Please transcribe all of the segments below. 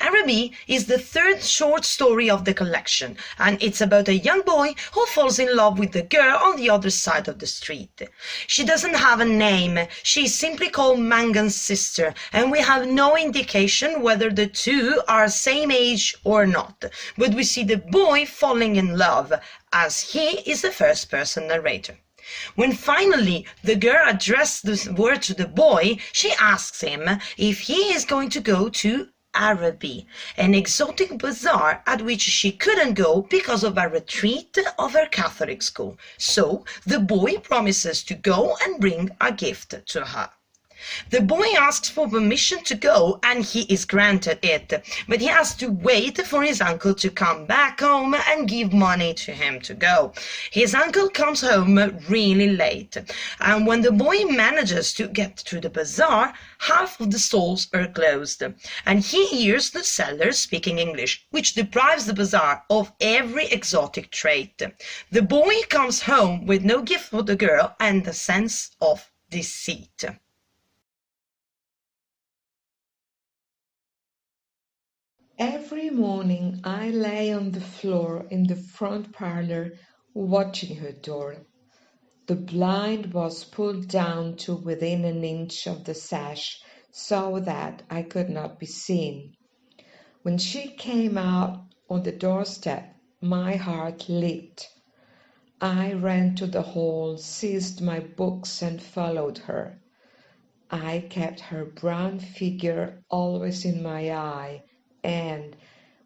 Araby is the third short story of the collection, and it's about a young boy who falls in love with the girl on the other side of the street. She doesn't have a name, she is simply called Mangan's sister, and we have no indication whether the two are same age or not, but we see the boy falling in love, as he is the first-person narrator. When finally the girl addresses the word to the boy, she asks him if he is going to go to Araby, an exotic bazaar at which she couldn't go because of a retreat of her Catholic school. So the boy promises to go and bring a gift to her. The boy asks for permission to go and he is granted it, but he has to wait for his uncle to come back home and give money to him to go. His uncle comes home really late, and when the boy manages to get to the bazaar, half of the stalls are closed, and he hears the sellers speaking English, which deprives the bazaar of every exotic trait. The boy comes home with no gift for the girl and a sense of deceit. Every morning I lay on the floor in the front parlour watching her door. The blind was pulled down to within an inch of the sash so that I could not be seen. When she came out on the doorstep, my heart leaped. I ran to the hall, seized my books and followed her. I kept her brown figure always in my eye, and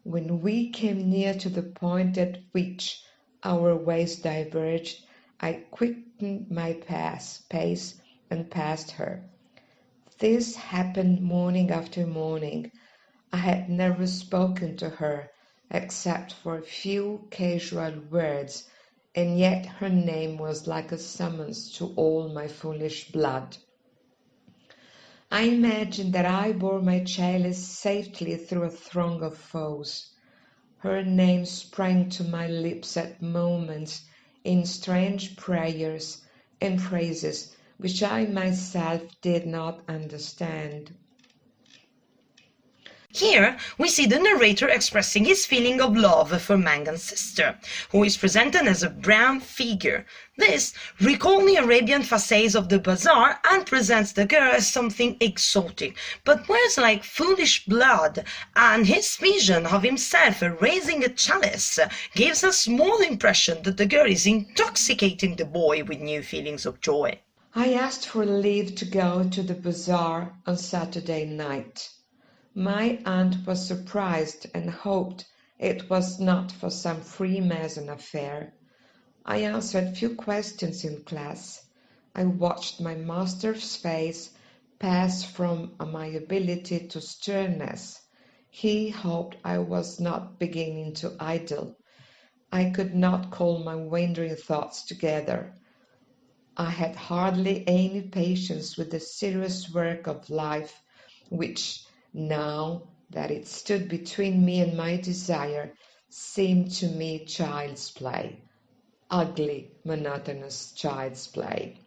when we came near to the point at which our ways diverged, I quickened my pace and passed her. This happened morning after morning. I had never spoken to her except for a few casual words, and yet her name was like a summons to all my foolish blood. I imagined that I bore my chalice safely through a throng of foes. Her name sprang to my lips at moments in strange prayers and phrases which I myself did not understand. Here we see the narrator expressing his feeling of love for Mangan's sister, who is presented as a brown figure. This recalls the Arabian facades of the bazaar and presents the girl as something exotic, but wears like foolish blood, and his vision of himself raising a chalice gives a small impression that the girl is intoxicating the boy with new feelings of joy. I asked for leave to go to the bazaar on Saturday night. My aunt was surprised and hoped it was not for some Freemason affair. I answered few questions in class. I watched my master's face pass from amiability to sternness. He hoped I was not beginning to idle. I could not call my wandering thoughts together. I had hardly any patience with the serious work of life, which, now that it stood between me and my desire, seemed to me child's play. Ugly, monotonous child's play.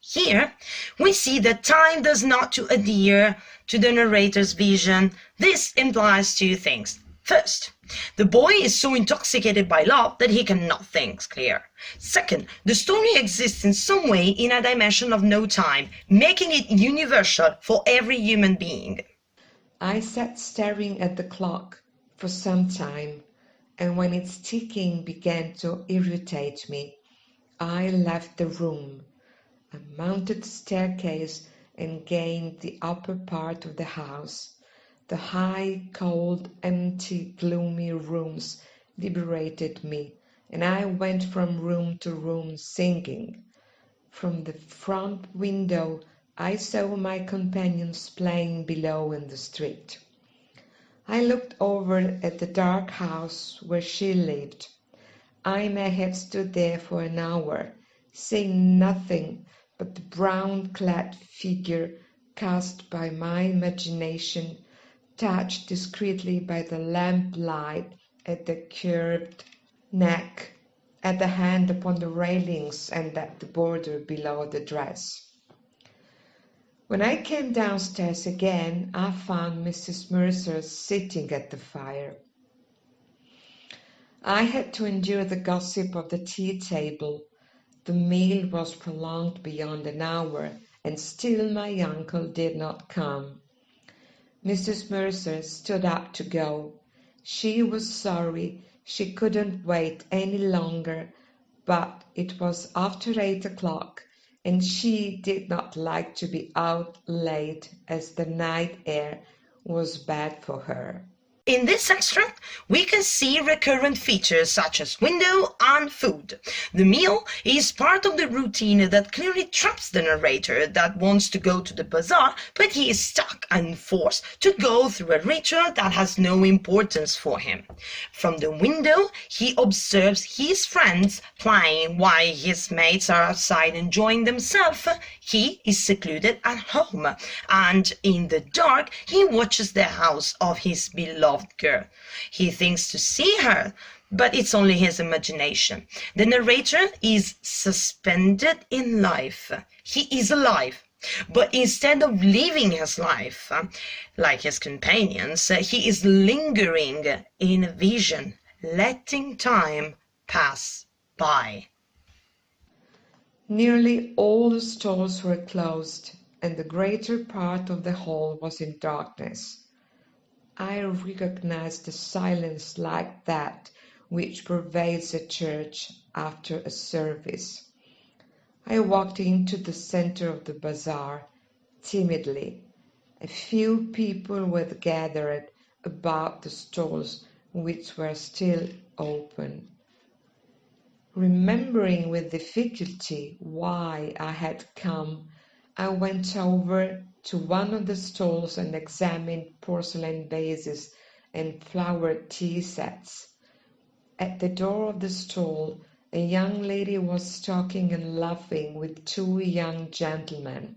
Here we see that time does not adhere to the narrator's vision. This implies two things. First, the boy is so intoxicated by love that he cannot think clear. Second, the story exists in some way in a dimension of no time, making it universal for every human being. I sat staring at the clock for some time, and when its ticking began to irritate me, I left the room. I mounted the staircase and gained the upper part of the house. The high, cold, empty, gloomy rooms liberated me, and I went from room to room singing. From the front window I saw my companions playing below in the street. I looked over at the dark house where she lived. I may have stood there for an hour, seeing nothing but the brown-clad figure cast by my imagination, touched discreetly by the lamplight at the curved neck, at the hand upon the railings and at the border below the dress. When I came downstairs again, I found Mrs. Mercer sitting at the fire. I had to endure the gossip of the tea table. The meal was prolonged beyond an hour, and still my uncle did not come. Mrs. Mercer stood up to go. She was sorry she couldn't wait any longer, but it was after 8 o'clock, and she did not like to be out late as the night air was bad for her. In this extract, we can see recurrent features such as window and food. The meal is part of the routine that clearly traps the narrator that wants to go to the bazaar, but he is stuck and forced to go through a ritual that has no importance for him. From the window, he observes his friends playing while his mates are outside enjoying themselves. He is secluded at home, and in the dark, he watches the house of his beloved girl. He thinks to see her, but it's only his imagination. The narrator is suspended in life. He is alive, but instead of living his life like his companions, he is lingering in a vision, letting time pass by. Nearly all the stalls were closed, and the greater part of the hall was in darkness. I recognized a silence like that which pervades a church after a service. I walked into the center of the bazaar timidly. A few people were gathered about the stalls which were still open. Remembering with difficulty why I had come, I went over to one of the stalls and examined porcelain vases and flowered tea sets. At the door of the stall, a young lady was talking and laughing with two young gentlemen.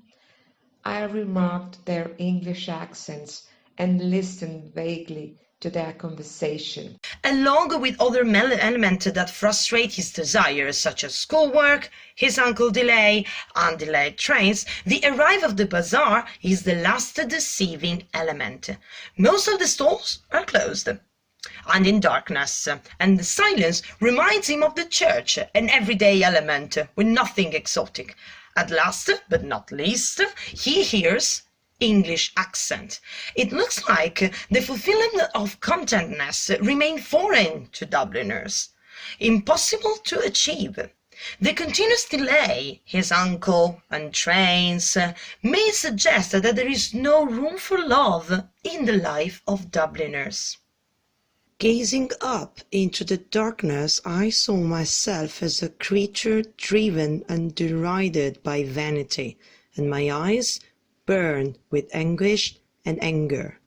I remarked their English accents and listened vaguely to their conversation. Along with other elements that frustrate his desires, such as schoolwork, his uncle delay, and delayed trains, the arrival of the bazaar is the last deceiving element. Most of the stalls are closed and in darkness, and the silence reminds him of the church, an everyday element with nothing exotic. At last, but not least, he hears English accent. It looks like the fulfillment of contentness remained foreign to Dubliners, impossible to achieve. The continuous delay, his uncle and trains, may suggest that there is no room for love in the life of Dubliners. Gazing up into the darkness, I saw myself as a creature driven and derided by vanity, and my eyes burned with anguish and anger.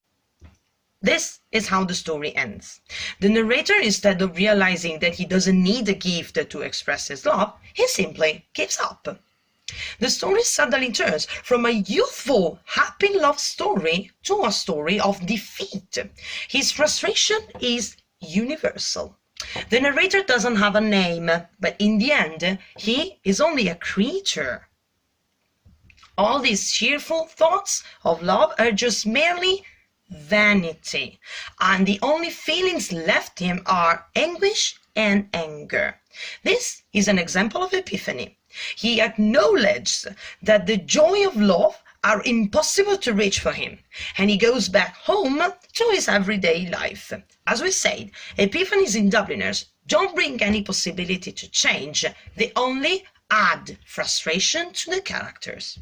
This is how the story ends. The narrator, instead of realizing that he doesn't need a gift to express his love, he simply gives up. The story suddenly turns from a youthful, happy love story to a story of defeat. His frustration is universal. The narrator doesn't have a name, but in the end, he is only a creature. All these cheerful thoughts of love are just merely vanity, and the only feelings left him are anguish and anger. This is an example of epiphany. He acknowledges that the joy of love are impossible to reach for him, and he goes back home to his everyday life. As we said, epiphanies in Dubliners don't bring any possibility to change, they only add frustration to the characters.